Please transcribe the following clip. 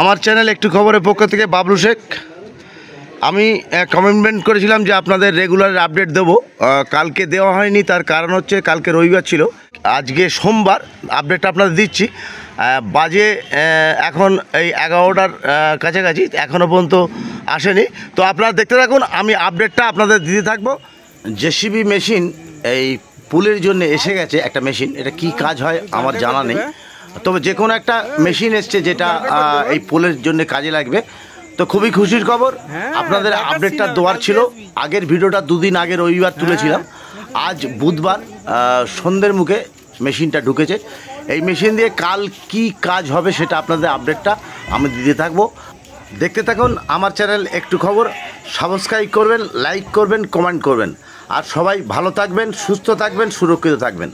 আমার চ্যানেল একটু খবরের পক্ষ থেকে বাবলু শেখ। আমি কমিটমেন্ট করেছিলাম যে আপনাদের রেগুলার আপডেট দেবো। কালকে দেওয়া হয়নি, তার কারণ হচ্ছে কালকে রবিবার ছিল, আজকে সোমবার। আপডেটটা আপনাদের দিচ্ছি। বাজে এখন এই 11টার কাছাকাছি, এখনও পর্যন্ত আসেনি। তো আপনারা দেখতে থাকুন, আমি আপডেটটা আপনাদের দিতে থাকবো। জেসিবি মেশিন এই পুলের জন্য এসে গেছে একটা মেশিন। এটা কি কাজ হয় আমার জানা নেই, তবে যে কোনো একটা মেশিন এসছে যেটা এই পোলের জন্য কাজে লাগবে। তো খুবই খুশির খবর, আপনাদের আপডেটটা দেওয়ার ছিল। আগের ভিডিওটা দুদিন আগে রবিবার তুলেছিলাম, আজ বুধবার সন্ধ্যের মুখে মেশিনটা ঢুকেছে। এই মেশিন দিয়ে কাল কি কাজ হবে সেটা আপনাদের আপডেটটা আমি দিতে থাকবো। দেখতে থাকুন আমার চ্যানেল একটু খবর। সাবস্ক্রাইব করবেন, লাইক করবেন, কমেন্ট করবেন। আর সবাই ভালো থাকবেন, সুস্থ থাকবেন, সুরক্ষিত থাকবেন।